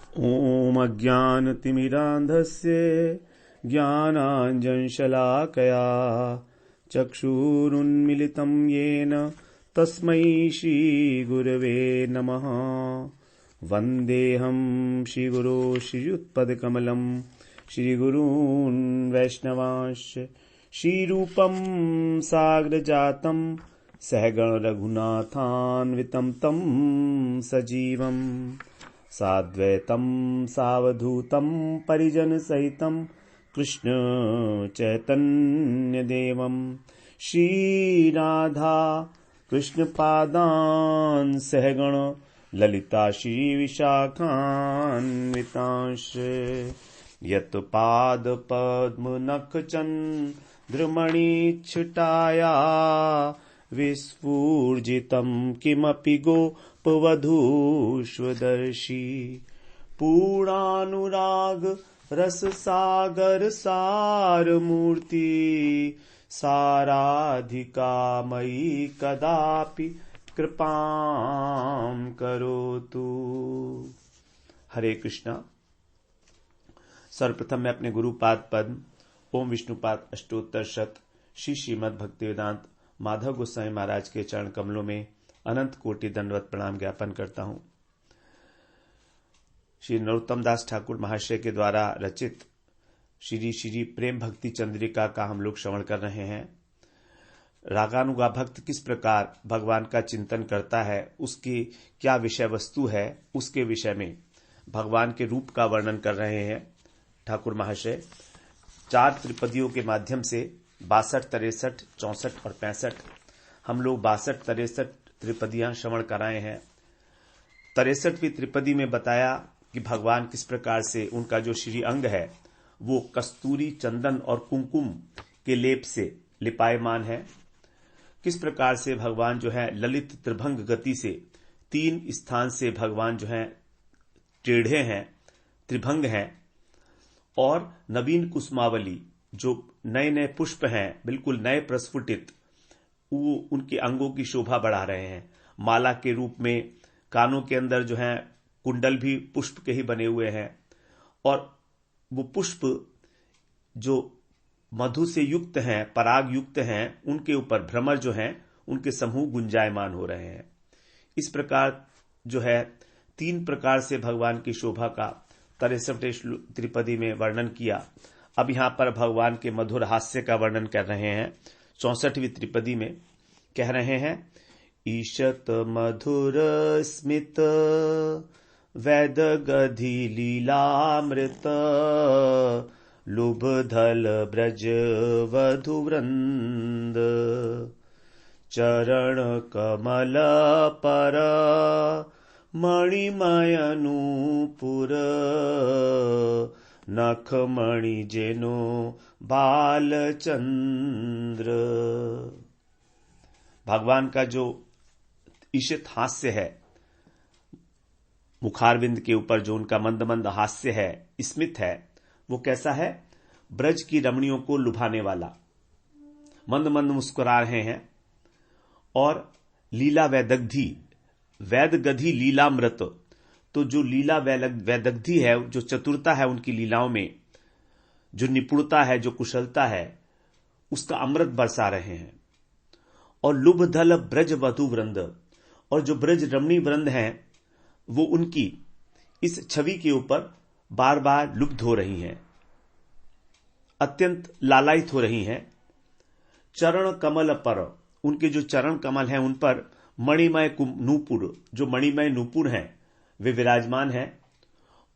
ॐ अज्ञानतिमिरान्धस्य ज्ञानाञ्जनशलाकया चक्षुरुन्मिलितं येन तस्मै श्रीगुरवे नमः। वन्देऽहं श्रीगुरो श्रीयुत्पदकमलं श्रीगुरून् वैष्णवांश्च श्रीरूपं साग्रजातं सहगण रघुनाथान्वितं तं सजीवम् साद्वैतं सावधूतं परिजनसहितं कृष्ण चैतन्यदेवं श्रीराधा कृष्णपादान् सहगण ललिता श्रीविशाखान्वितांश्च यत्पादपद्मनखचन्द्रमणिच्छटाया विस्फूर्जितं किमपि गोपवधूष्वदर्शी पूर्णानुराग रससागर सारमूर्ति साराधिका मयि कदापि कृपां करोतु। हरे कृष्णा। सर्वप्रथम मैं अपने गुरुपाद पद्म ओम विष्णुपाद अष्टोत्तर शत श्री श्रीमद् भक्तिवेदांत माधव गोस्वामी महाराज के चरण कमलों में अनंत कोटि दंडवत प्रणाम ज्ञापन करता हूं। श्री नरोत्तम दास ठाकुर महाशय के द्वारा रचित श्री श्री प्रेम भक्ति चंद्रिका का हम लोग श्रवण कर रहे हैं। रागानुगा भक्त किस प्रकार भगवान का चिंतन करता है, उसकी क्या विषय वस्तु है, उसके विषय में भगवान के रूप का वर्णन कर रहे हैं ठाकुर महाशय। 4 त्रिपदियों के माध्यम से 62, 63, 64 और 65 हम लोग 62, 63 त्रिपदियां श्रवण कराए हैं। 63वीं त्रिपदी में बताया कि भगवान किस प्रकार से उनका जो श्री अंग है वो कस्तूरी, चंदन और कुमकुम के लेप से लिपायमान है। किस प्रकार से भगवान जो है ललित त्रिभंग गति से 3 स्थान से भगवान जो है टेढ़े हैं, त्रिभंग हैं, और नवीन कुसुमावली जो नए नए पुष्प हैं, बिल्कुल नए प्रस्फुटित, वो उनके अंगों की शोभा बढ़ा रहे हैं। माला के रूप में कानों के अंदर जो है कुंडल भी पुष्प के ही बने हुए हैं, और वो पुष्प जो मधु से युक्त हैं, पराग युक्त हैं, उनके ऊपर भ्रमर जो हैं उनके समूह गुंजायमान हो रहे हैं। इस प्रकार जो है 3 प्रकार से भगवान की शोभा का 63वें त्रिपदी में वर्णन किया। अब यहां पर भगवान के मधुर हास्य का वर्णन कर रहे हैं। 64वीं त्रिपदी में कह रहे हैं, ईशत मधुर स्मित वैद गधि लीलामृत लुभधल ब्रज वधुवृंद चरण कमल पर मणिमय नूपुर नखमणि जेनो बालचंद्र। भगवान का जो ईशित हास्य है, मुखारविंद के ऊपर जो उनका मंद मंद हास्य है, स्मित है, वो कैसा है? ब्रज की रमणियों को लुभाने वाला, मंद मंद मुस्कुरा रहे हैं। और लीला वैदग्धि, वैदगधि लीलामृत, तो जो लीला वैदग्धि है, जो चतुरता है उनकी लीलाओं में, जो निपुणता है, जो कुशलता है, उसका अमृत बरसा रहे हैं। और लुभधल ब्रज वधु वृंद, और जो ब्रज रमणी वृंद हैं वो उनकी इस छवि के ऊपर बार बार लुब्ध हो रही हैं, अत्यंत लालायित हो रही हैं। चरण कमल पर, उनके जो चरण कमल हैं उन पर मणिमय नूपुर, जो मणिमय नूपुर हैं वे विराजमान हैं।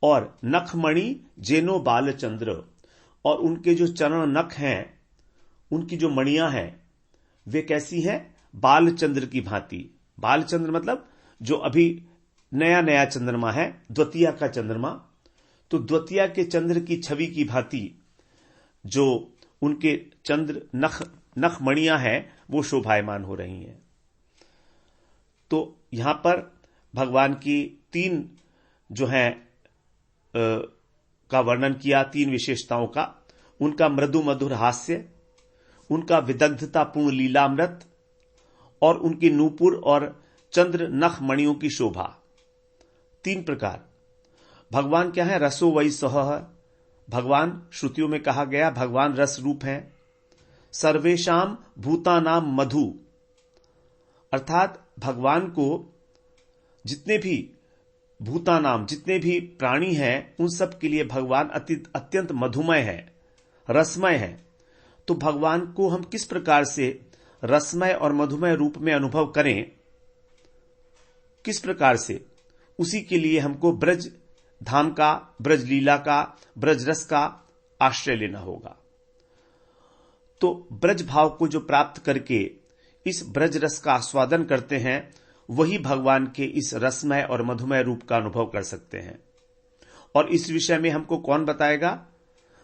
और नखमणि जेनो बालचंद्र, और उनके जो चरण नख हैं, उनकी जो मणियां हैं वे कैसी हैं? बालचंद्र की भांति। बालचंद्र मतलब जो अभी नया नया चंद्रमा है, द्वितीया का चंद्रमा, तो द्वितीया के चंद्र की छवि की भांति जो उनके चंद्र नख मणियां हैं वो शोभायमान हो रही हैं। तो यहां पर भगवान की 3 जो है का वर्णन किया, 3 विशेषताओं का। उनका मृदु मधुर हास्य, उनका विदग्धतापूर्ण लीलामृत, और उनकी नूपुर और चंद्र नख मणियों की शोभा। 3 प्रकार। भगवान क्या है? रसो वै सह। भगवान श्रुतियों में कहा गया भगवान रस रूप हैं। सर्वेशाम भूतानाम मधु, अर्थात भगवान को जितने भी भूतानाम, जितने भी प्राणी हैं, उन सब के लिए भगवान अत्यंत मधुमय है, रसमय है। तो भगवान को हम किस प्रकार से रसमय और मधुमय रूप में अनुभव करें, किस प्रकार से, उसी के लिए हमको ब्रज धाम का, ब्रज लीला का, ब्रज रस का आश्रय लेना होगा। तो ब्रज भाव को जो प्राप्त करके इस ब्रज रस का आस्वादन करते हैं, वही भगवान के इस रसमय और मधुमय रूप का अनुभव कर सकते हैं। और इस विषय में हमको कौन बताएगा?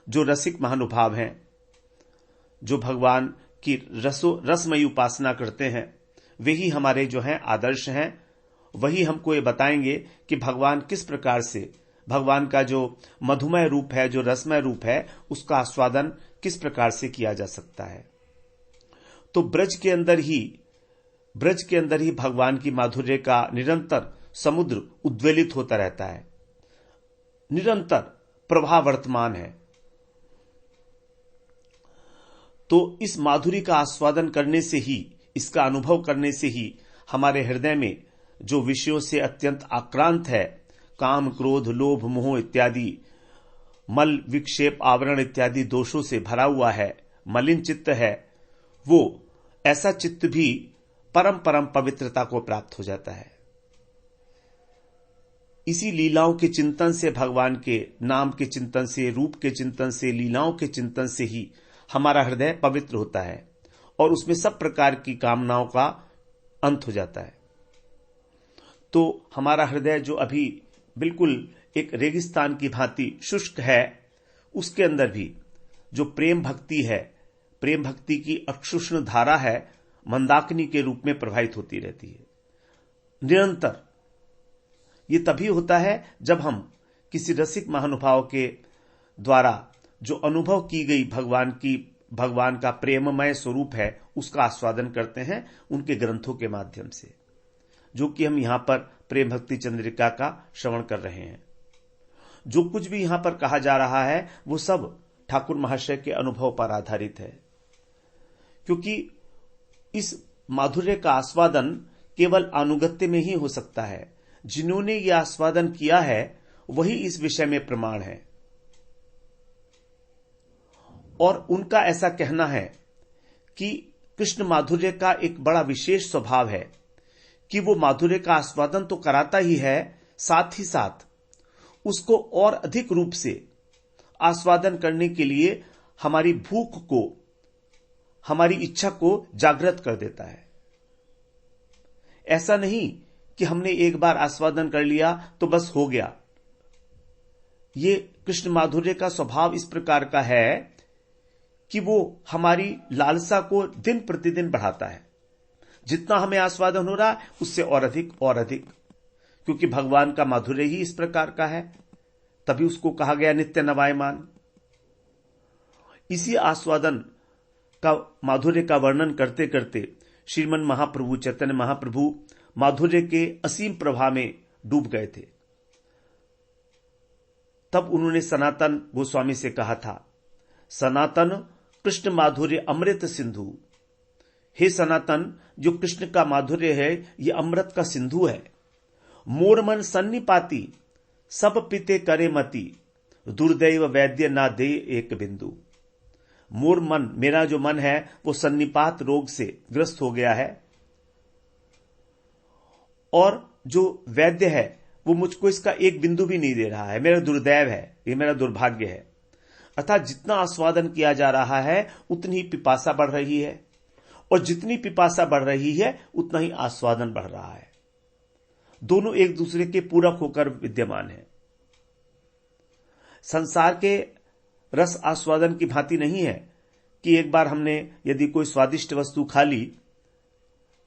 जो रसिक महानुभाव हैं, जो भगवान की रसमयी उपासना करते हैं, वे ही हमारे जो हैं आदर्श हैं। वही हमको ये बताएंगे कि भगवान किस प्रकार से, भगवान का जो मधुमय रूप है, जो रसमय रूप है, उसका आस्वादन किस प्रकार से किया जा सकता है। तो ब्रज के अंदर ही भगवान की माधुर्य का निरंतर समुद्र उद्वेलित होता रहता है, निरंतर प्रवाह वर्तमान है। तो इस माधुरी का आस्वादन करने से ही, इसका अनुभव करने से ही हमारे हृदय में जो विषयों से अत्यंत आक्रांत है, काम, क्रोध, लोभ, मोह इत्यादि मल, विक्षेप, आवरण इत्यादि दोषों से भरा हुआ है, मलिन चित्त है, वो ऐसा चित्त भी परम पवित्रता को प्राप्त हो जाता है। इसी लीलाओं के चिंतन से, भगवान के नाम के चिंतन से, रूप के चिंतन से, लीलाओं के चिंतन से ही हमारा हृदय पवित्र होता है और उसमें सब प्रकार की कामनाओं का अंत हो जाता है। तो हमारा हृदय जो अभी बिल्कुल एक रेगिस्तान की भांति शुष्क है, उसके अंदर भी जो प्रेम भक्ति है, प्रेम भक्ति की अक्षुष्ण धारा है, मंदाकिनी के रूप में प्रवाहित होती रहती है निरंतर। ये तभी होता है जब हम किसी रसिक महानुभाव के द्वारा जो अनुभव की गई भगवान का प्रेममय स्वरूप है, उसका आस्वादन करते हैं उनके ग्रंथों के माध्यम से, जो कि हम यहां पर प्रेम भक्ति चंद्रिका का श्रवण कर रहे हैं। जो कुछ भी यहां पर कहा जा रहा है वो सब ठाकुर महाशय के अनुभव पर आधारित है, क्योंकि इस माधुर्य का आस्वादन केवल अनुगत्य में ही हो सकता है। जिन्होंने यह आस्वादन किया है वही इस विषय में प्रमाण है। और उनका ऐसा कहना है कि कृष्ण माधुर्य का एक बड़ा विशेष स्वभाव है कि वो माधुर्य का आस्वादन तो कराता ही है, साथ ही साथ उसको और अधिक रूप से आस्वादन करने के लिए हमारी भूख को, हमारी इच्छा को जागृत कर देता है। ऐसा नहीं कि हमने एक बार आस्वादन कर लिया तो बस हो गया। ये कृष्ण माधुर्य का स्वभाव इस प्रकार का है कि वो हमारी लालसा को दिन प्रतिदिन बढ़ाता है। जितना हमें आस्वादन हो रहा है उससे और अधिक, क्योंकि भगवान का माधुर्य ही इस प्रकार का है, तभी उसको कहा गया नित्य नवायमान। इसी आस्वादन का, माधुर्य का वर्णन करते करते श्रीमन महाप्रभु, चैतन्य महाप्रभु माधुर्य के असीम प्रवाह में डूब गए थे। तब उन्होंने सनातन गोस्वामी से कहा था, सनातन कृष्ण माधुर्य अमृत सिंधु। हे सनातन, जो कृष्ण का माधुर्य है ये अमृत का सिंधु है। मोर मन सन्निपाती, सब पिते करे मति, दुर्दैव वैद्य ना दे एक बिंदु। मोर मन, मेरा जो मन है वो सन्निपात रोग से ग्रस्त हो गया है और जो वैद्य है वो मुझको इसका एक बिंदु भी नहीं दे रहा है। मेरा दुर्दैव है, ये मेरा दुर्भाग्य है। अर्थात जितना आस्वादन किया जा रहा है उतनी ही पिपासा बढ़ रही है, और जितनी पिपासा बढ़ रही है उतना ही आस्वादन बढ़ रहा है। दोनों एक दूसरे के पूरक होकर विद्यमान है। संसार के रस आस्वादन की भांति नहीं है कि एक बार हमने यदि कोई स्वादिष्ट वस्तु खा ली,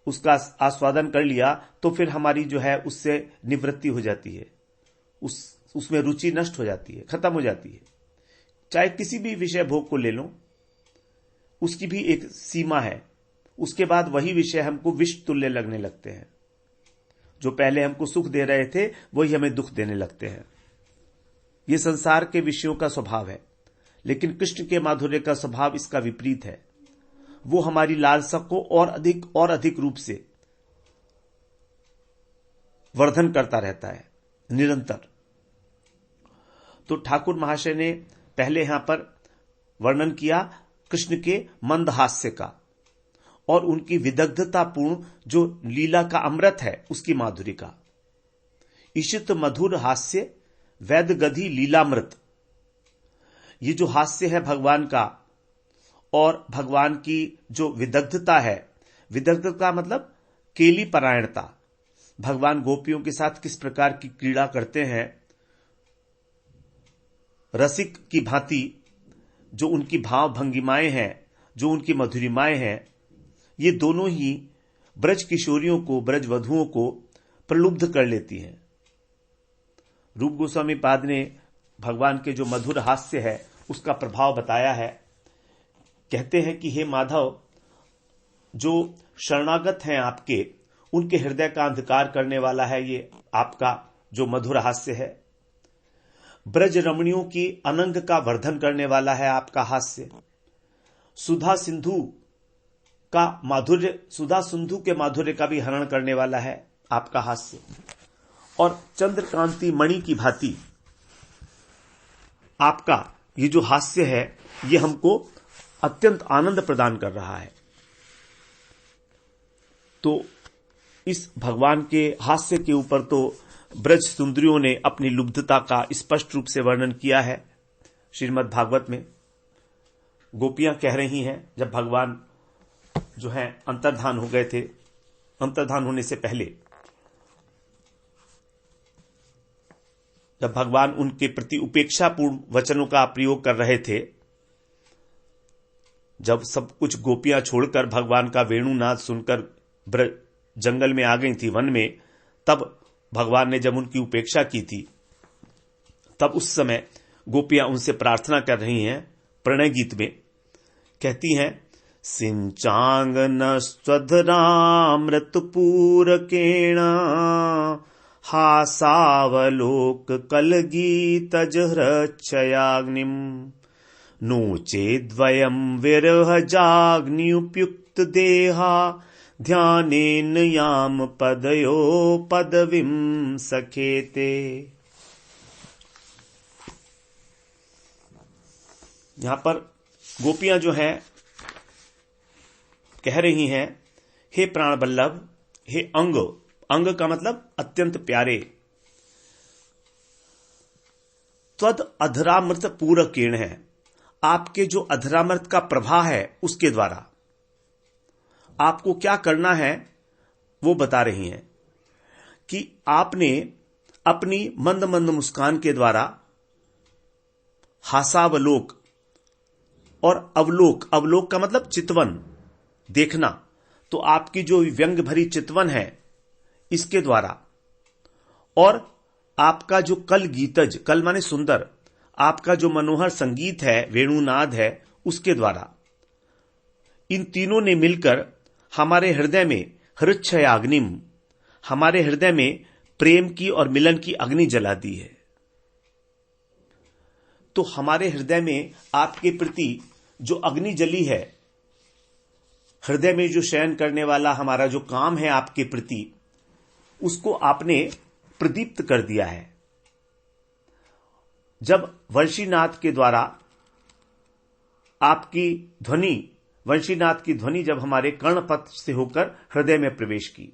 उसका आस्वादन कर लिया, तो फिर हमारी जो है उससे निवृत्ति हो जाती है, उसमें रुचि नष्ट हो जाती है, खत्म हो जाती है। चाहे किसी भी विषय भोग को ले लो, उसकी भी एक सीमा है। उसके बाद वही विषय हमको विष तुल्य लगने लगते हैं। जो पहले हमको सुख दे रहे थे वही हमें दुख देने लगते हैं। ये संसार के विषयों का स्वभाव है, लेकिन कृष्ण के माधुर्य का स्वभाव इसका विपरीत है। वो हमारी लालसा को और अधिक रूप से वर्धन करता रहता है निरंतर। तो ठाकुर महाशय ने पहले यहां पर वर्णन किया कृष्ण के मंद हास्य का और उनकी विदग्धतापूर्ण जो लीला का अमृत है उसकी माधुरी का। ईशित मधुर हास्य वैद गधि लीलामृत, ये जो हास्य है भगवान का और भगवान की जो विदग्धता है, विदग्धता मतलब केली परायणता, भगवान गोपियों के साथ किस प्रकार की क्रीड़ा करते हैं, रसिक की भांति जो उनकी भाव भंगिमाएं हैं, जो उनकी मधुरिमाएं हैं, ये दोनों ही ब्रज किशोरियों को, ब्रज वधुओं को प्रलुब्ध कर लेती हैं। रूप गोस्वामी पाद ने भगवान के जो मधुर हास्य है उसका प्रभाव बताया है। कहते हैं कि हे माधव, जो शरणागत हैं आपके, उनके हृदय का अंधकार करने वाला है ये आपका जो मधुर हास्य है। ब्रज रमणियों की अनंग का वर्धन करने वाला है आपका हास्य। सुधा सिंधु के माधुर्य का भी हरण करने वाला है आपका हास्य। और चंद्रकांति मणि की भांति आपका ये जो हास्य है ये हमको अत्यंत आनंद प्रदान कर रहा है। तो इस भगवान के हास्य के ऊपर तो ब्रज सुंदरियों ने अपनी लुब्धता का स्पष्ट रूप से वर्णन किया है। श्रीमद् भागवत में गोपियां कह रही हैं, जब भगवान जो है अंतर्धान हो गए थे, अंतर्धान होने से पहले जब भगवान उनके प्रति उपेक्षापूर्ण वचनों का प्रयोग कर रहे थे, जब सब कुछ गोपियां छोड़कर भगवान का वेणुनाद सुनकर जंगल में आ गई थी, वन में, तब भगवान ने जब उनकी उपेक्षा की थी, तब उस समय गोपियां उनसे प्रार्थना कर रही हैं। प्रणय गीत में कहती हैं, सिंचांगन स्वधरामृत पूरकेण हासावलोक कलगीतज हृच्छयाग्निम नोचेद्वयं विरह जाग्नियुपयुक्त देहा ध्यानेन याम पदयो पदवीं सखेते। यहां पर गोपियां जो हैं कह रही हैं, हे प्राण बल्लभ, हे अंग, अंग का मतलब अत्यंत प्यारे, त्वद अधरामृत पूरकेण है, आपके जो अधरामृत का प्रवाह है उसके द्वारा आपको क्या करना है वो बता रही हैं कि आपने अपनी मंद मंद मुस्कान के द्वारा हासावलोक और अवलोक, अवलोक का मतलब चितवन, देखना, तो आपकी जो व्यंग भरी चितवन है इसके द्वारा, और आपका जो कल गीतज, कल माने सुंदर, आपका जो मनोहर संगीत है, वेणुनाद है, उसके द्वारा, इन तीनों ने मिलकर हमारे हृदय में हृच्छयाग्निम, हमारे हृदय में प्रेम की और मिलन की अग्नि जला दी है। तो हमारे हृदय में आपके प्रति जो अग्नि जली है, हृदय में जो शयन करने वाला हमारा जो काम है आपके प्रति, उसको आपने प्रदीप्त कर दिया है। जब वंशीनाद के द्वारा आपकी ध्वनि, वंशीनाद की ध्वनि जब हमारे कर्णपथ से होकर हृदय में प्रवेश की,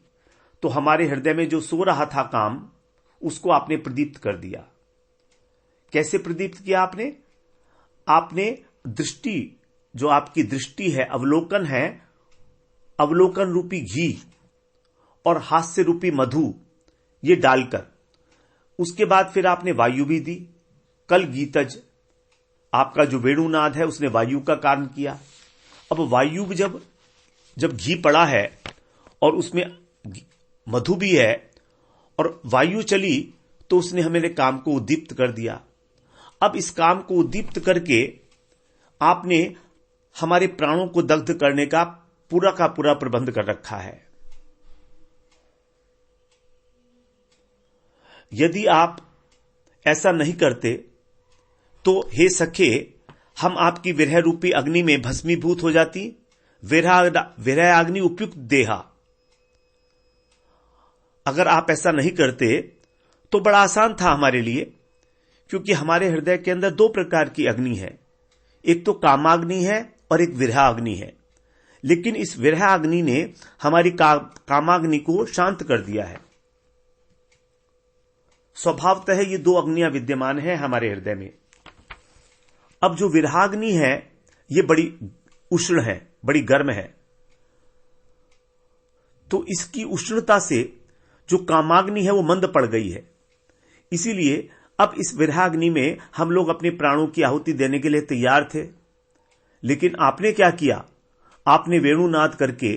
तो हमारे हृदय में जो सो रहा था काम, उसको आपने प्रदीप्त कर दिया। कैसे प्रदीप्त किया आपने? आपने दृष्टि, जो आपकी दृष्टि है, अवलोकन है, अवलोकन रूपी घी और हास्य रूपी मधु, ये डालकर, उसके बाद फिर आपने वायु भी दी। कल गीतज, आपका जो वेणुनाद है उसने वायु का कारण किया। अब वायु जब घी पड़ा है और उसमें मधु भी है और वायु चली, तो उसने हमारे काम को उद्दीप्त कर दिया। अब इस काम को उद्दीप्त करके आपने हमारे प्राणों को दग्ध करने का पूरा प्रबंध कर रखा है। यदि आप ऐसा नहीं करते तो हे सखे, हम आपकी विरह रूपी अग्नि में भस्मीभूत हो जाती। विरह अग्नि उपयुक्त देहा। अगर आप ऐसा नहीं करते तो बड़ा आसान था हमारे लिए, क्योंकि हमारे हृदय के अंदर दो प्रकार की अग्नि है, एक तो कामाग्नि है और एक विरह अग्नि है। लेकिन इस विरह अग्नि ने हमारी कामाग्नि को शांत कर दिया है। स्वभावतः ये दो अग्नियां विद्यमान है हमारे हृदय में। अब जो विरहाग्नि है ये बड़ी उष्ण है, बड़ी गर्म है, तो इसकी उष्णता से जो कामाग्नि है वो मंद पड़ गई है। इसीलिए अब इस विरहाग्नि में हम लोग अपने प्राणों की आहुति देने के लिए तैयार थे, लेकिन आपने क्या किया, आपने वेणुनाद करके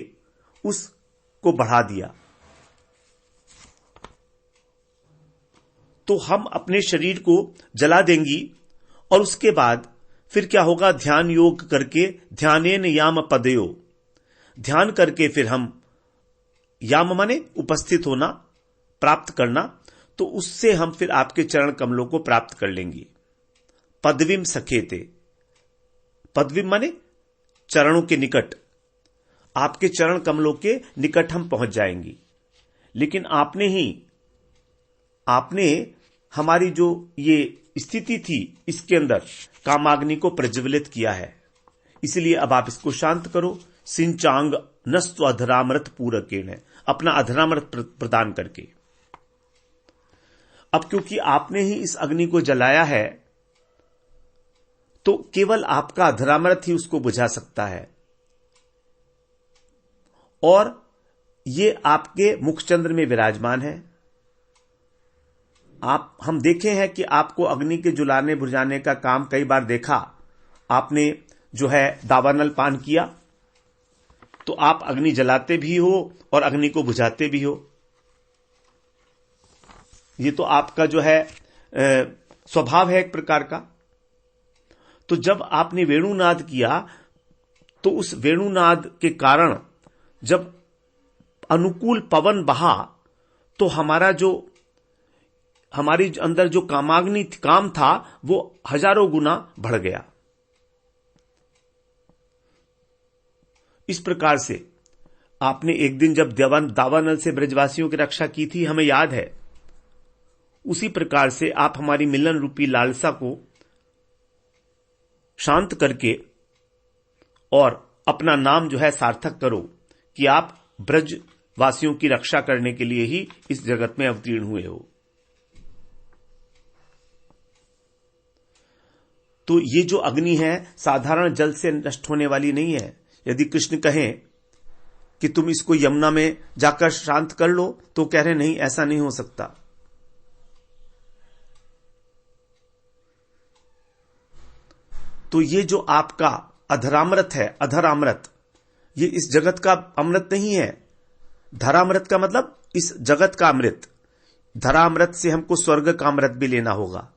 उसको बढ़ा दिया। तो हम अपने शरीर को जला देंगी और उसके बाद फिर क्या होगा, ध्यान योग करके ध्यानेन याम पदयो, ध्यान करके फिर हम, याम माने उपस्थित होना, प्राप्त करना, तो उससे हम फिर आपके चरण कमलों को प्राप्त कर लेंगे। पदवीम सखेते, पदवीम माने चरणों के निकट, आपके चरण कमलों के निकट हम पहुंच जाएंगे। लेकिन आपने हमारी जो ये स्थिति थी इसके अंदर कामाग्नि को प्रज्वलित किया है, इसलिए अब आप इसको शांत करो। सिंचांग नस्व अधरामृत पूरकेण, अपना अधरामृत प्रदान करके। अब क्योंकि आपने ही इस अग्नि को जलाया है, तो केवल आपका अधरामृत ही उसको बुझा सकता है। और ये आपके मुखचंद्र में विराजमान है। हम देखे हैं कि आपको अग्नि के जुलाने बुझाने का काम कई बार देखा। आपने जो है दावानल पान किया तो आप अग्नि जलाते भी हो और अग्नि को बुझाते भी हो। ये तो आपका जो है स्वभाव है एक प्रकार का। तो जब आपने वेणुनाद किया तो उस वेणुनाद के कारण जब अनुकूल पवन बहा तो हमारी अंदर जो कामाग्नि काम था वो हजारों गुना बढ़ गया। इस प्रकार से आपने एक दिन जब दावानल से ब्रजवासियों की रक्षा की थी, हमें याद है, उसी प्रकार से आप हमारी मिलन रूपी लालसा को शांत करके और अपना नाम जो है सार्थक करो कि आप ब्रजवासियों की रक्षा करने के लिए ही इस जगत में अवतीर्ण हुए हो। तो ये जो अग्नि है साधारण जल से नष्ट होने वाली नहीं है। यदि कृष्ण कहें कि तुम इसको यमुना में जाकर शांत कर लो, तो कह रहे नहीं, ऐसा नहीं हो सकता। तो ये जो आपका अधरामृत है, अधरामृत, ये इस जगत का अमृत नहीं है। धरामृत का मतलब इस जगत का अमृत। धरामृत से हमको स्वर्ग का अमृत भी लेना होगा।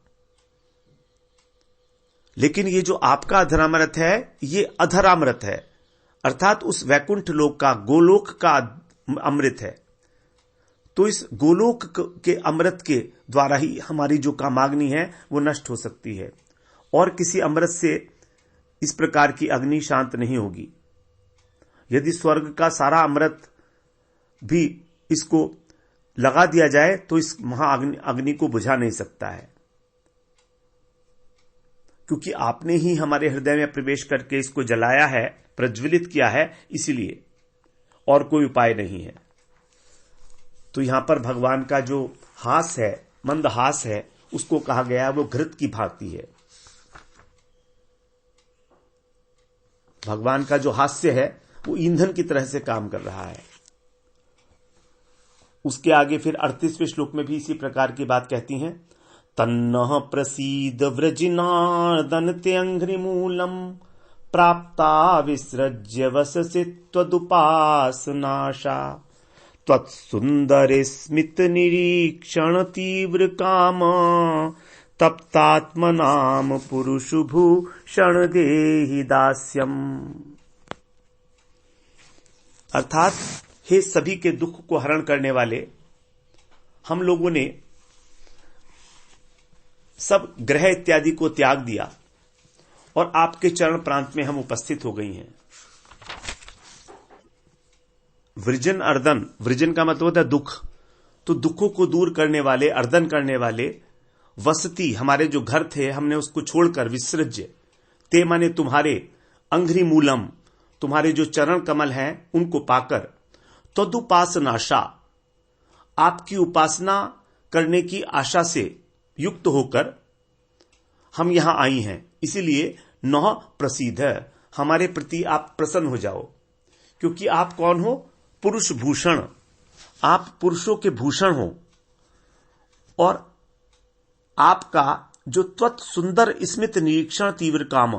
लेकिन ये जो आपका अधरामृत है ये अधरामृत है, अर्थात उस वैकुंठ लोक का, गोलोक का अमृत है। तो इस गोलोक के अमृत के द्वारा ही हमारी जो कामाग्नि है वो नष्ट हो सकती है, और किसी अमृत से इस प्रकार की अग्नि शांत नहीं होगी। यदि स्वर्ग का सारा अमृत भी इसको लगा दिया जाए तो इस अग्नि को बुझा नहीं सकता है, क्योंकि आपने ही हमारे हृदय में प्रवेश करके इसको जलाया है, प्रज्वलित किया है, इसीलिए, और कोई उपाय नहीं है। तो यहां पर भगवान का जो हास है, मंद हास है, उसको कहा गया वो घृत की भांति है। भगवान का जो हास्य है वो ईंधन की तरह से काम कर रहा है। उसके आगे फिर 38वें श्लोक में भी इसी प्रकार की बात कहती हैं। तन्नः प्रसीद व्रजिनार्दन त्यंघ्रिमूलम प्राप्ता विसृज्य वससि त्वदुपासनाशा त्वत्सुंदरे स्मित निरीक्षण तीव्र काम तप्तात्मनाम पुरुषु भूषण देहि दास्यम। अर्थात हे सभी के दुख को हरण करने वाले, हम लोगों ने सब ग्रह इत्यादि को त्याग दिया और आपके चरण प्रांत में हम उपस्थित हो गई हैं। वृजन अर्दन, वृजन का मतलब होता है दुख, तो दुखों को दूर करने वाले, अर्दन करने वाले, वसती हमारे जो घर थे हमने उसको छोड़कर, विसृज्य ते माने तुम्हारे, अंघ्रि मूलम तुम्हारे जो चरण कमल हैं उनको पाकर, तदुपासनाशा आपकी उपासना करने की आशा से युक्त होकर हम यहां आई हैं। इसीलिए नौ प्रसिद्ध है, हमारे प्रति आप प्रसन्न हो जाओ, क्योंकि आप कौन हो? पुरुष भूषण, आप पुरुषों के भूषण हो और आपका जो त्वत सुंदर स्मित निरीक्षण तीव्र काम,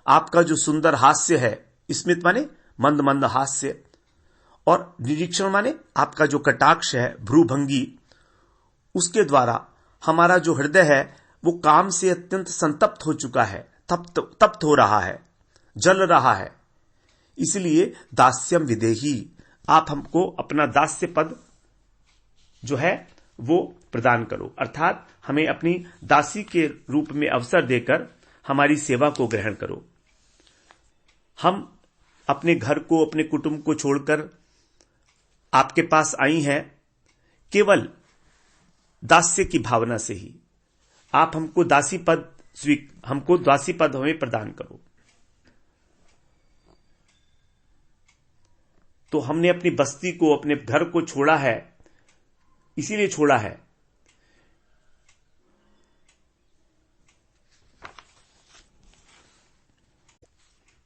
आपका जो सुंदर हास्य है, स्मित माने मंद मंद हास्य, और निरीक्षण माने आपका जो कटाक्ष है, भ्रूभंगी, उसके द्वारा हमारा जो हृदय है वो काम से अत्यंत संतप्त हो चुका है, तप्त हो रहा है, जल रहा है। इसलिए दास्यम विदेही, आप हमको अपना दास्य पद जो है वो प्रदान करो, अर्थात हमें अपनी दासी के रूप में अवसर देकर हमारी सेवा को ग्रहण करो। हम अपने घर को, अपने कुटुंब को छोड़कर आपके पास आई हैं केवल दास्य की भावना से ही। आप हमको दासी पद हमें प्रदान करो। तो हमने अपनी बस्ती को, अपने घर को छोड़ा है, इसीलिए छोड़ा है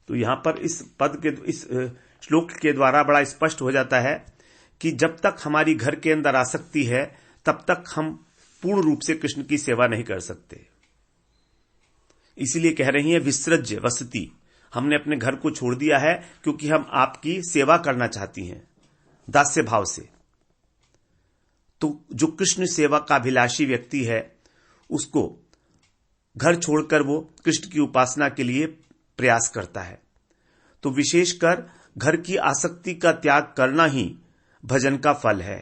तो यहां पर इस श्लोक के द्वारा बड़ा स्पष्ट हो जाता है कि जब तक हमारी घर के अंदर आसक्ति है तब तक हम पूर्ण रूप से कृष्ण की सेवा नहीं कर सकते। इसीलिए कह रही है विसृज्य वसति, हमने अपने घर को छोड़ दिया है क्योंकि हम आपकी सेवा करना चाहती हैं दास्य भाव से। तो जो कृष्ण सेवा का अभिलाषी व्यक्ति है उसको घर छोड़कर वो कृष्ण की उपासना के लिए प्रयास करता है। तो विशेषकर घर की आसक्ति का त्याग करना ही भजन का फल है।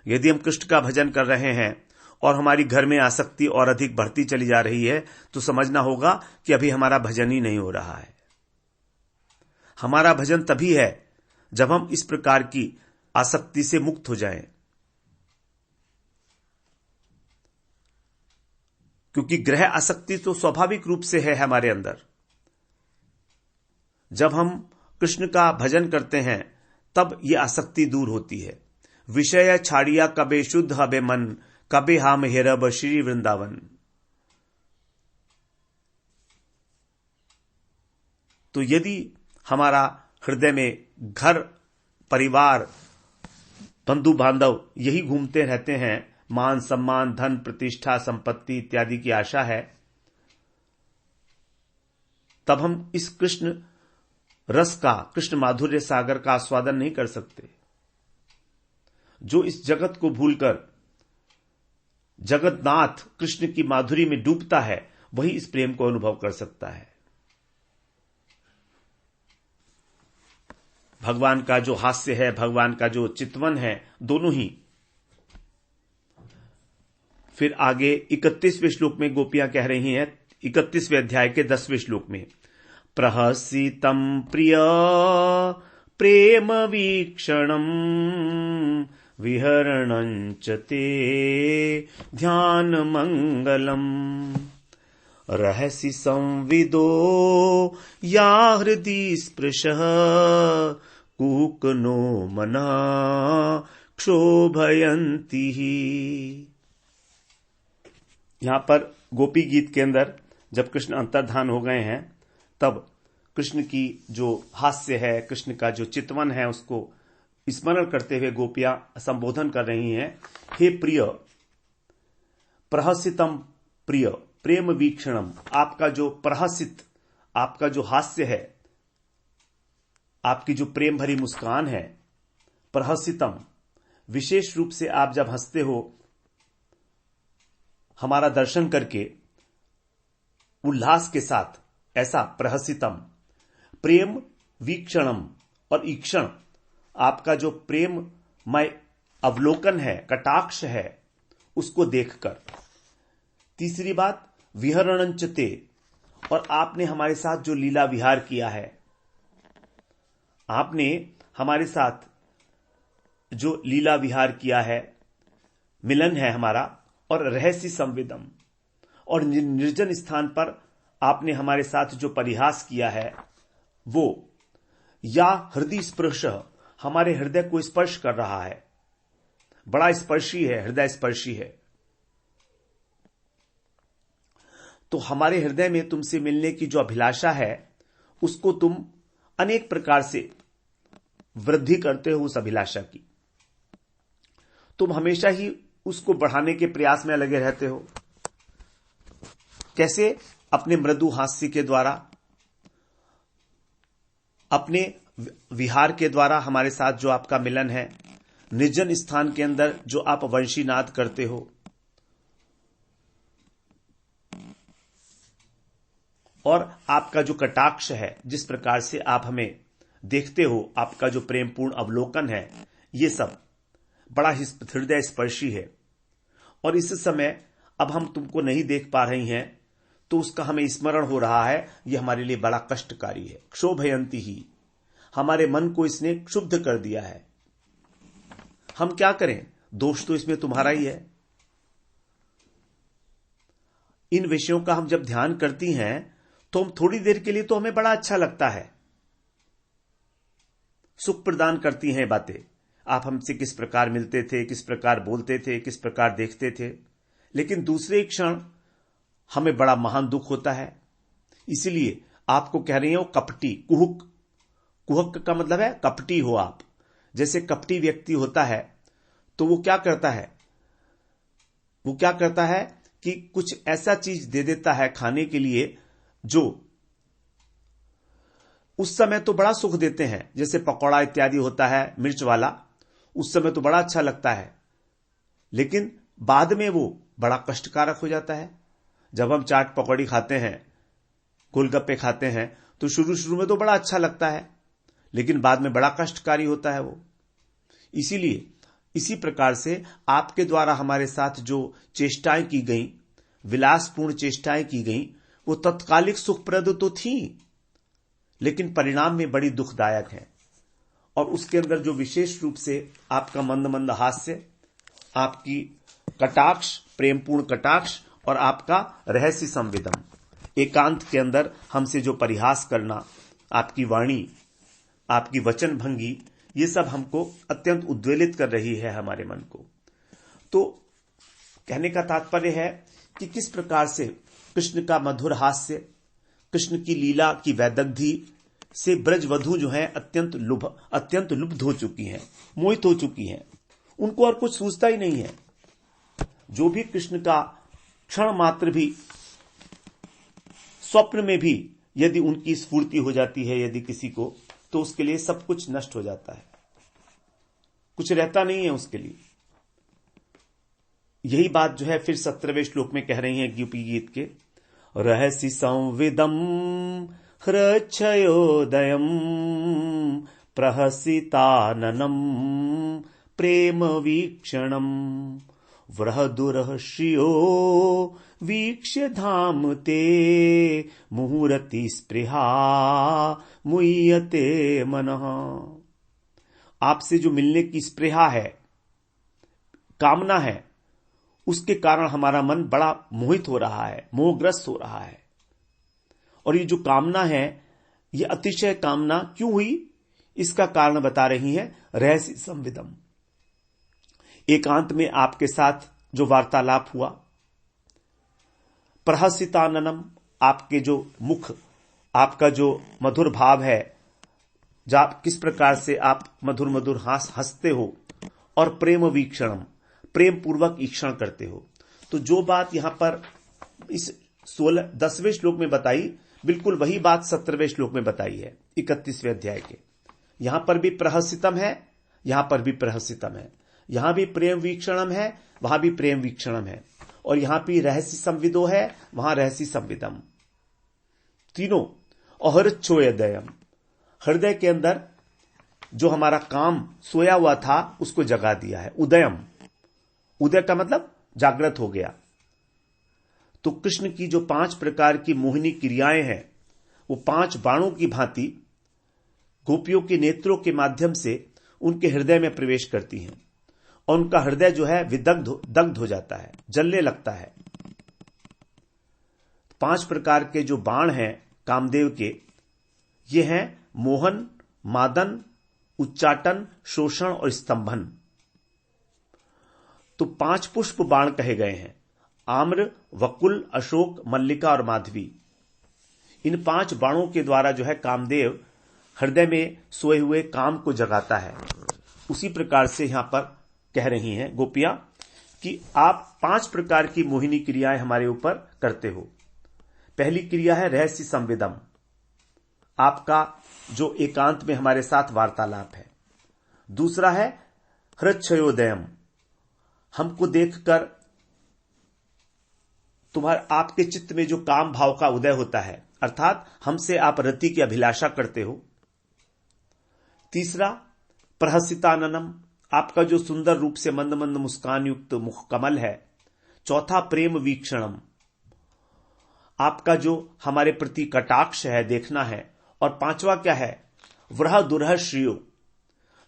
यदि हम कृष्ण का भजन कर रहे हैं और हमारी घर में आसक्ति और अधिक बढ़ती चली जा रही है तो समझना होगा कि अभी हमारा भजन ही नहीं हो रहा है। हमारा भजन तभी है जब हम इस प्रकार की आसक्ति से मुक्त हो जाएं, क्योंकि ग्रह आसक्ति तो स्वाभाविक रूप से है हमारे अंदर। जब हम कृष्ण का भजन करते हैं तब यह आसक्ति दूर होती है। विषय छाड़िया कबे शुद्ध हबे मन, कबे हम हेरब श्री वृंदावन। तो यदि हमारा हृदय में घर, परिवार, बंधु बांधव यही घूमते रहते हैं, मान सम्मान, धन, प्रतिष्ठा, संपत्ति इत्यादि की आशा है, तब हम इस कृष्ण रस का, कृष्ण माधुर्य सागर का आस्वादन नहीं कर सकते। जो इस जगत को भूलकर जगन्नाथ कृष्ण की माधुरी में डूबता है वही इस प्रेम को अनुभव कर सकता है। भगवान का जो हास्य है, भगवान का जो चितवन है, दोनों ही। फिर आगे 31वें श्लोक में गोपियां कह रही हैं, 31वें अध्याय के 10वें श्लोक में, प्रहसितं प्रिय प्रेम वीक्षणं विहरणञ्च ते ध्यान मंगलम रहसि संविदो या हृदि स्पृशः कूकनो मना क्षोभयन्ति। यहां पर गोपी गीत के अंदर जब कृष्ण अंतर्धान हो गए हैं तब कृष्ण की जो हास्य है, कृष्ण का जो चितवन है, उसको स्मरण करते हुए गोपियां संबोधन कर रही हैं, हे प्रिय, प्रहसितम प्रिय प्रेम वीक्षणम, आपका जो प्रहसित, आपका जो हास्य है, आपकी जो प्रेम भरी मुस्कान है, प्रहसितम, विशेष रूप से आप जब हंसते हो, हमारा दर्शन करके उल्लास के साथ, ऐसा प्रहसितम, प्रेम वीक्षणम, और ईक्षण, आपका जो प्रेममय अवलोकन है, कटाक्ष है, उसको देखकर, तीसरी बात विहरणंच ते, और आपने हमारे साथ जो लीला विहार किया है, आपने हमारे साथ जो लीला विहार किया है, मिलन है हमारा, और रहस्य संविदम, और निर्जन स्थान पर आपने हमारे साथ जो परिहास किया है वो, या हृदय स्पर्श, हमारे हृदय को स्पर्श कर रहा है, बड़ा स्पर्शी है, हृदय स्पर्शी है। तो हमारे हृदय में तुमसे मिलने की जो अभिलाषा है उसको तुम अनेक प्रकार से वृद्धि करते हो, उस अभिलाषा की तुम हमेशा ही उसको बढ़ाने के प्रयास में लगे रहते हो। कैसे? अपने मृदु हास्य के द्वारा, अपने विहार के द्वारा, हमारे साथ जो आपका मिलन है, निर्जन स्थान के अंदर जो आप वंशीनाद करते हो, और आपका जो कटाक्ष है, जिस प्रकार से आप हमें देखते हो, आपका जो प्रेमपूर्ण अवलोकन है, ये सब बड़ा हृदय स्पर्शी है। और इस समय अब हम तुमको नहीं देख पा रही हैं तो उसका हमें स्मरण हो रहा है, ये हमारे लिए बड़ा कष्टकारी है। क्षोभयंती ही, हमारे मन को इसने क्षुब्ध कर दिया है। हम क्या करें? दोष तो इसमें तुम्हारा ही है। इन विषयों का हम जब ध्यान करती हैं तो हम थोड़ी देर के लिए तो हमें बड़ा अच्छा लगता है, सुख प्रदान करती हैं बातें। आप हमसे किस प्रकार मिलते थे, किस प्रकार बोलते थे, किस प्रकार देखते थे, लेकिन दूसरे क्षण हमें बड़ा महान दुख होता है। इसीलिए आपको कह रही हूं कपटी, कुहक। कुहक का मतलब है कपटी हो आप। जैसे कपटी व्यक्ति होता है तो वो क्या करता है? वो क्या करता है कि कुछ ऐसा चीज दे देता है खाने के लिए जो उस समय तो बड़ा सुख देते हैं, जैसे पकौड़ा इत्यादि होता है मिर्च वाला, उस समय तो बड़ा अच्छा लगता है, लेकिन बाद में वो बड़ा कष्टकारक हो जाता है। जब हम चाट पकौड़ी खाते हैं, गोलगप्पे खाते हैं, तो शुरू शुरू में तो बड़ा अच्छा लगता है, लेकिन बाद में बड़ा कष्टकारी होता है वो। इसीलिए इसी प्रकार से आपके द्वारा हमारे साथ जो चेष्टाएं की गई, विलासपूर्ण चेष्टाएं की गई, वो तत्कालिक सुखप्रद तो थी, लेकिन परिणाम में बड़ी दुखदायक है। और उसके अंदर जो विशेष रूप से आपका मंद मंद हास्य, आपकी कटाक्ष, प्रेमपूर्ण कटाक्ष, और आपका रहस्य संवेदन, एकांत के अंदर हमसे जो परिहास करना, आपकी वाणी, आपकी वचन भंगी, ये सब हमको अत्यंत उद्वेलित कर रही है हमारे मन को। तो कहने का तात्पर्य है कि किस प्रकार से कृष्ण का मधुर हास्य, कृष्ण की लीला की वैदग्धि से ब्रजवधु जो है अत्यंत लुब्ध हो चुकी हैं, मोहित हो चुकी हैं। उनको और कुछ सूझता ही नहीं है। जो भी कृष्ण का क्षण मात्र भी, स्वप्न में भी यदि उनकी स्फूर्ति हो जाती है यदि किसी को, तो उसके लिए सब कुछ नष्ट हो जाता है, कुछ रहता नहीं है उसके लिए। यही बात जो है फिर 17वें श्लोक में कह रही है गोपी गीत के, रहसि संविदम हृच्छयोदयम प्रहसिताननम प्रेम वीक्षणम वृहदुरहस्यो वीक्ष्य धाम ते मुहुरति स्पृहा मुह्यते मनः। आपसे जो मिलने की स्पृहा है, कामना है, उसके कारण हमारा मन बड़ा मोहित हो रहा है, मोहग्रस्त हो रहा है। और ये जो कामना है, ये अतिशय कामना क्यों हुई, इसका कारण बता रही है रहस्य संविदम। एकांत में आपके साथ जो वार्तालाप हुआ, प्रहसिताननम, आपके जो मुख, आपका जो मधुर भाव है, किस प्रकार से आप मधुर मधुर हंसते हो, और प्रेम वीक्षणम, प्रेम पूर्वक ईक्षण करते हो। तो जो बात यहां पर इस 10वें श्लोक में बताई, बिल्कुल वही बात 17वें श्लोक में बताई है 31वें अध्याय के। यहां पर भी प्रहसितम है, यहां पर भी प्रहसितम है, यहां भी प्रेम वीक्षणम है, वहां भी प्रेम वीक्षणम है, और यहां भी रहस्य संविदो है, वहां रहस्य संविदम। तीनों अहरच्छोयदयम, हृदय के अंदर जो हमारा काम सोया हुआ था उसको जगा दिया है। उदयम, उदय का मतलब जागृत हो गया। तो कृष्ण की जो 5 प्रकार की मोहिनी क्रियाएं हैं वो 5 बाणों की भांति गोपियों के नेत्रों के माध्यम से उनके हृदय में प्रवेश करती हैं और उनका हृदय जो है दग्ध हो जाता है, जलने लगता है। 5 प्रकार के जो बाण हैं कामदेव के, ये हैं मोहन, मादन, उच्चाटन, शोषण और स्तंभन। तो 5 पुष्प बाण कहे गए हैं, आम्र, वकुल, अशोक, मल्लिका और माधवी। इन 5 बाणों के द्वारा जो है कामदेव हृदय में सोए हुए काम को जगाता है। उसी प्रकार से यहां पर कह रही हैं गोपियां कि आप 5 प्रकार की मोहिनी क्रियाएं हमारे ऊपर करते हो। पहली क्रिया है रहस्य संवेदम, आपका जो एकांत में हमारे साथ वार्तालाप है। दूसरा है हृच्छयोदयम, हमको देखकर आपके चित्त में जो काम भाव का उदय होता है, अर्थात हमसे आप रति की अभिलाषा करते हो। तीसरा प्रहसिताननम, आपका जो सुंदर रूप से मंद मंद मुस्कान युक्त मुख कमल है। चौथा प्रेम वीक्षणम, आपका जो हमारे प्रति कटाक्ष है, देखना है। और 5वां क्या है, वृह दुरह श्रियो,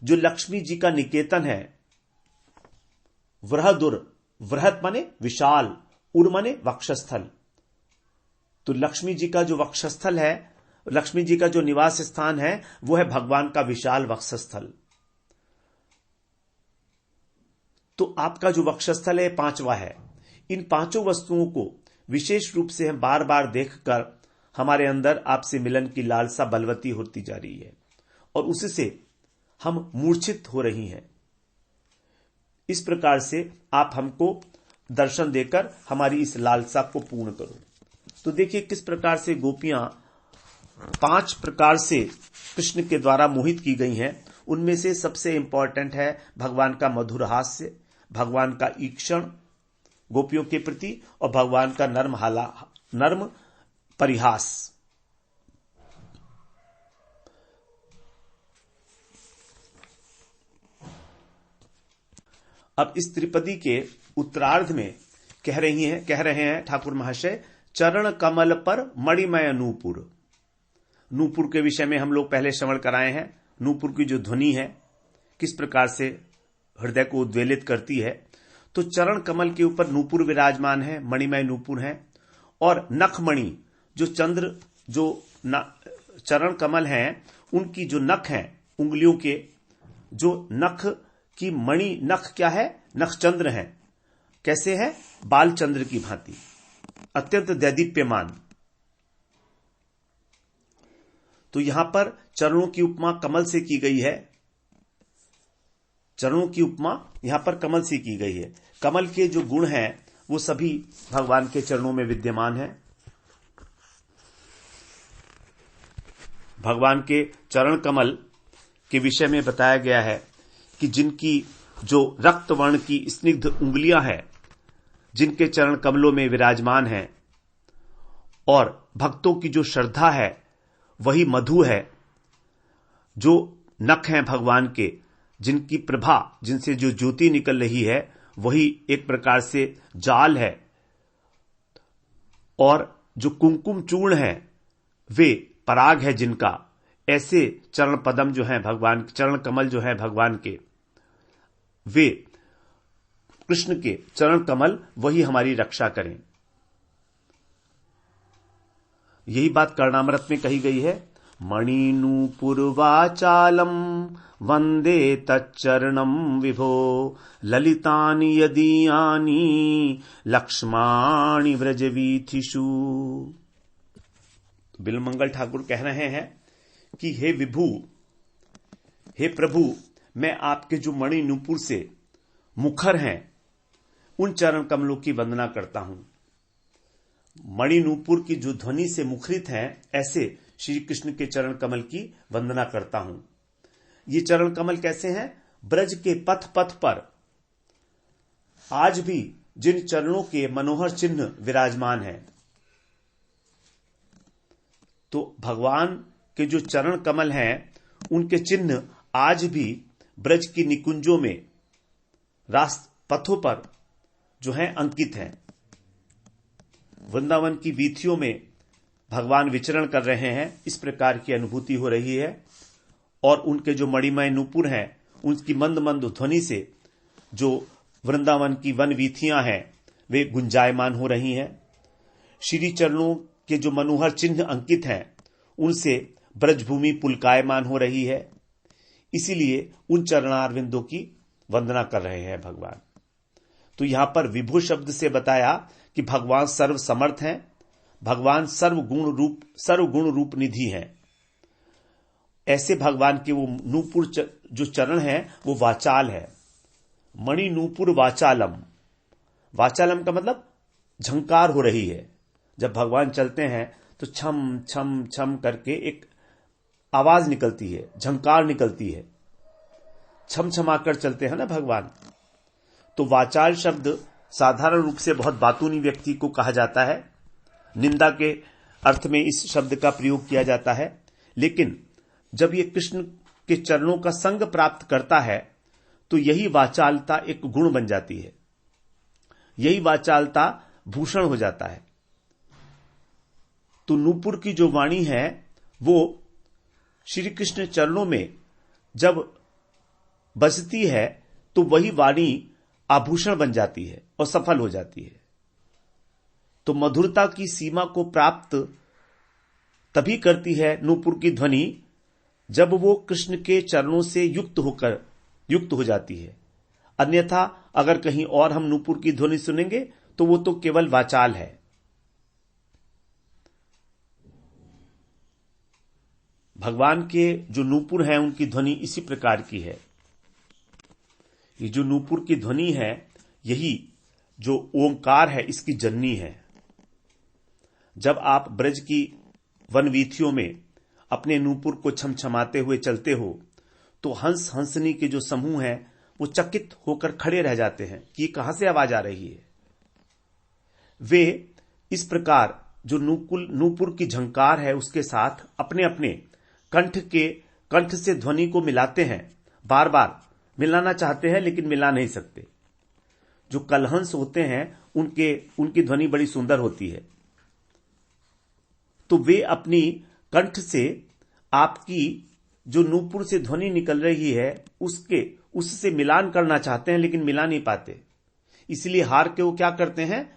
जो लक्ष्मी जी का निकेतन है। वृह दुर, वृहत माने विशाल, उर माने वक्षस्थल। तो लक्ष्मी जी का जो वक्षस्थल है, लक्ष्मी जी का जो निवास स्थान है, वो है भगवान का विशाल वक्षस्थल। तो आपका जो वक्षस्थल है 5वां है। इन 5 वस्तुओं को विशेष रूप से हम बार बार देखकर हमारे अंदर आपसे मिलन की लालसा बलवती होती जा रही है और उससे हम मूर्छित हो रही हैं। इस प्रकार से आप हमको दर्शन देकर हमारी इस लालसा को पूर्ण करो। तो देखिए किस प्रकार से गोपियां 5 प्रकार से कृष्ण के द्वारा मोहित की गई हैं। उनमें से सबसे इंपॉर्टेंट है भगवान का मधुर हास्य, भगवान का ईक्षण गोपियों के प्रति और भगवान का नर्म परिहास। अब इस त्रिपदी के उत्तरार्ध में कह रहे हैं ठाकुर महाशय, चरण कमल पर मणिमय नूपुर। नूपुर के विषय में हम लोग पहले श्रवण कराए हैं। नूपुर की जो ध्वनि है किस प्रकार से हृदय को उद्वेलित करती है। तो चरण कमल के ऊपर नूपुर विराजमान है, मणिमय नूपुर है। और नखमणि, जो चंद्र जो चरण कमल हैं, उनकी जो नख हैं, उंगलियों के जो नख की मणि, नख क्या है, नख चंद्र है। कैसे है, बाल चंद्र की भांति, अत्यंत दैदीप्यमान। तो यहां पर चरणों की उपमा कमल से की गई है। चरणों की उपमा यहां पर कमल से की गई है। कमल के जो गुण हैं वो सभी भगवान के चरणों में विद्यमान है। भगवान के चरण कमल के विषय में बताया गया है कि जिनकी जो रक्त वर्ण की स्निग्ध उंगलियां हैं, जिनके चरण कमलों में विराजमान हैं, और भक्तों की जो श्रद्धा है वही मधु है। जो नख हैं भगवान के, जिनकी प्रभा, जिनसे जो ज्योति निकल रही है, वही एक प्रकार से जाल है। और जो कुमकुम चूर्ण है वे पराग है जिनका। ऐसे चरण पदम जो है भगवान, चरण कमल जो है भगवान के, वे कृष्ण के चरण कमल वही हमारी रक्षा करें। यही बात कर्णामृत में कही गई है। मणिनूपुरवाचालम वंदे तच्चरणम विभो ललितानि यदीयानि लक्ष्माणि व्रजवीथिषु। बिलमंगल ठाकुर कह रहे हैं कि हे विभु, हे प्रभु, मैं आपके जो मणि नूपुर से मुखर हैं उन चरण कमलों की वंदना करता हूं। मणि नूपुर की जो ध्वनि से मुखरित हैं, ऐसे श्री कृष्ण के चरण कमल की वंदना करता हूं। ये चरण कमल कैसे हैं? ब्रज के पथ पथ पर आज भी जिन चरणों के मनोहर चिन्ह विराजमान हैं, तो भगवान के जो चरण कमल हैं उनके चिन्ह आज भी ब्रज की निकुंजों में, पथों पर जो है अंकित हैं। वृंदावन की वीथियों में भगवान विचरण कर रहे हैं, इस प्रकार की अनुभूति हो रही है। और उनके जो मणिमय नूपुर हैं, उनकी मंद मंद ध्वनि से जो वृंदावन की वन वीथियां हैं वे गुंजायमान हो रही हैं। श्री चरणों के जो मनोहर चिन्ह अंकित हैं, उनसे ब्रजभूमि पुलकायमान हो रही है। इसीलिए उन चरणारविंदों की वंदना कर रहे हैं भगवान। तो यहां पर विभु शब्द से बताया कि भगवान सर्व समर्थ हैं, भगवान सर्वगुण रूप निधि हैं। ऐसे भगवान के वो नूपुर जो चरण हैं वो वाचाल है। मणि नूपुर वाचालम, वाचालम का मतलब झंकार हो रही है। जब भगवान चलते हैं तो छम छम छम करके एक आवाज निकलती है, झंकार निकलती है, छम छमाकर चलते हैं ना भगवान। तो वाचाल शब्द साधारण रूप से बहुत बातूनी व्यक्ति को कहा जाता है, निंदा के अर्थ में इस शब्द का प्रयोग किया जाता है। लेकिन जब ये कृष्ण के चरणों का संग प्राप्त करता है तो यही वाचालता एक गुण बन जाती है, यही वाचालता भूषण हो जाता है। तो नूपुर की जो वाणी है वो श्री कृष्ण चरणों में जब बजती है तो वही वाणी आभूषण बन जाती है और सफल हो जाती है। तो मधुरता की सीमा को प्राप्त तभी करती है नूपुर की ध्वनि जब वो कृष्ण के चरणों से युक्त हो जाती है। अन्यथा अगर कहीं और हम नूपुर की ध्वनि सुनेंगे तो वो तो केवल वाचाल है। भगवान के जो नूपुर हैं उनकी ध्वनि इसी प्रकार की है। ये जो नूपुर की ध्वनि है यही जो ओंकार है इसकी जननी है। जब आप ब्रज की वन वीथियों में अपने नूपुर को छमछमाते हुए चलते हो तो हंस हंसनी के जो समूह हैं वो चकित होकर खड़े रह जाते हैं कि कहां से आवाज आ रही है। वे इस प्रकार जो नूपुर की झंकार है उसके साथ अपने अपने कंठ से ध्वनि को मिलाते हैं, बार बार मिलाना चाहते हैं लेकिन मिला नहीं सकते। जो कलहंस होते हैं उनकी ध्वनि बड़ी सुंदर होती है। तो वे अपनी कंठ से आपकी जो नूपुर से ध्वनि निकल रही है उससे मिलान करना चाहते हैं लेकिन मिला नहीं पाते। इसलिए हार के वो क्या करते हैं,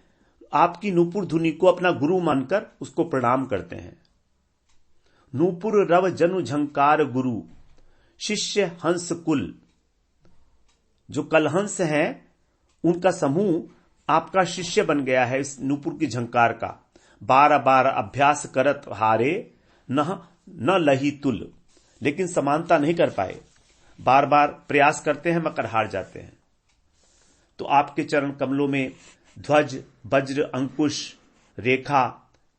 आपकी नूपुर ध्वनि को अपना गुरु मानकर उसको प्रणाम करते हैं। नूपुर रव जनु झंकार गुरु शिष्य हंस कुल। जो कलहंस हैं उनका समूह आपका शिष्य बन गया है इस नूपुर की झंकार का। बार बार अभ्यास करत हारे न लही तुल, लेकिन समानता नहीं कर पाए। बार बार प्रयास करते हैं मगर हार जाते हैं। तो आपके चरण कमलों में ध्वज, वज्र, अंकुश, रेखा,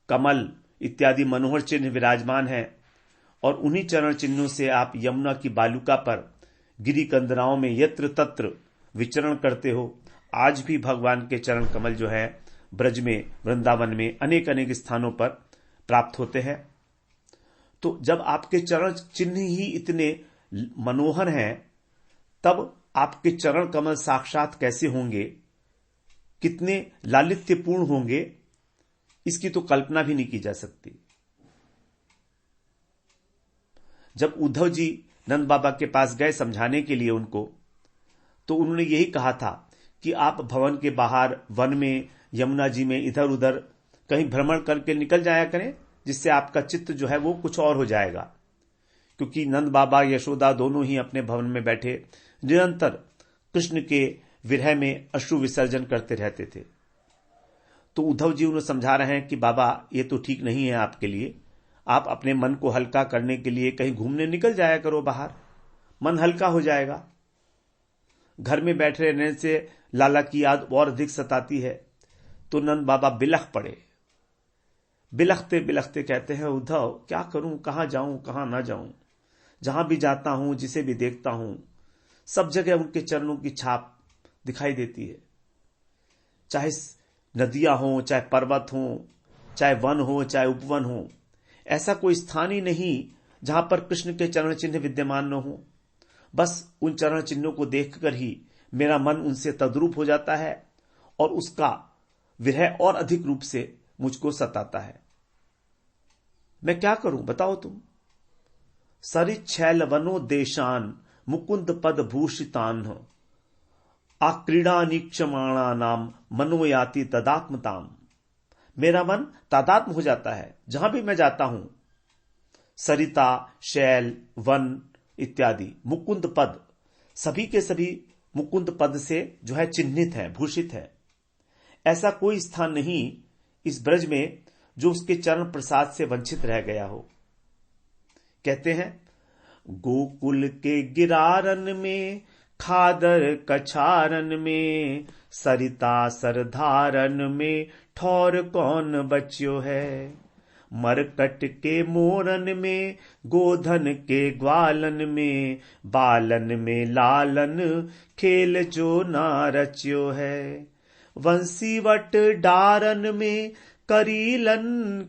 कमल इत्यादि मनोहर चिन्ह विराजमान हैं और उन्हीं चरण चिन्हों से आप यमुना की बालुका पर गिरी कंदराओं में यत्र तत्र विचरण करते हो। आज भी भगवान के चरण कमल जो है ब्रज में, वृंदावन में अनेक अनेक स्थानों पर प्राप्त होते हैं। तो जब आपके चरण चिन्ह ही इतने मनोहर हैं तब आपके चरण कमल साक्षात कैसे होंगे, कितने लालित्यपूर्ण होंगे, इसकी तो कल्पना भी नहीं की जा सकती। जब उद्धव जी नंद बाबा के पास गए समझाने के लिए उनको, तो उन्होंने यही कहा था कि आप भवन के बाहर वन में, यमुना जी में इधर उधर कहीं भ्रमण करके निकल जाया करें, जिससे आपका चित्त जो है वो कुछ और हो जाएगा। क्योंकि नंद बाबा यशोदा दोनों ही अपने भवन में बैठे निरंतर कृष्ण के विरह में अश्रु विसर्जन करते रहते थे। तो उद्धव जी उन्हें समझा रहे हैं कि बाबा ये तो ठीक नहीं है आपके लिए, आप अपने मन को हल्का करने के लिए कहीं घूमने निकल जाया करो बाहर, मन हल्का हो जाएगा। घर में बैठे रहने से लाला की याद और अधिक सताती है। तो नंद बाबा बिलख पड़े। बिलखते बिलखते कहते हैं, उद्धव क्या करूं, कहां जाऊं कहां ना जाऊं, जहां भी जाता हूं, जिसे भी देखता हूं, सब जगह उनके चरणों की छाप दिखाई देती है। चाहे नदियां हो, चाहे पर्वत हो, चाहे वन हो, चाहे उपवन हो, ऐसा कोई स्थान ही नहीं जहां पर कृष्ण के चरण चिन्ह विद्यमान न हो। बस उन चरण चिन्हों को देखकर ही मेरा मन उनसे तद्रूप हो जाता है और उसका विरह और अधिक रूप से मुझको सताता है। मैं क्या करूं बताओ तुम। सरिच्छैलवनो देशान मुकुंद पद भूषितान आक्रीड़ानीक्षमाणा नाम मनोयाति तदात्मताम। मेरा मन तादात्म हो जाता है जहां भी मैं जाता हूं। सरिता, शैल, वन इत्यादि मुकुंद पद, सभी के सभी मुकुंद पद से जो है चिन्हित है, भूषित है। ऐसा कोई स्थान नहीं इस ब्रज में जो उसके चरण प्रसाद से वंचित रह गया हो। कहते हैं गोकुल के गिरारन में, खादर कछारन में, सरिता सरधारन में ठौर कौन बच्यो है। मरकट के मोरन में, गोधन के ग्वालन में, बालन में लालन खेल जो ना रच्यो है। वंशीवट डारन में, करीलन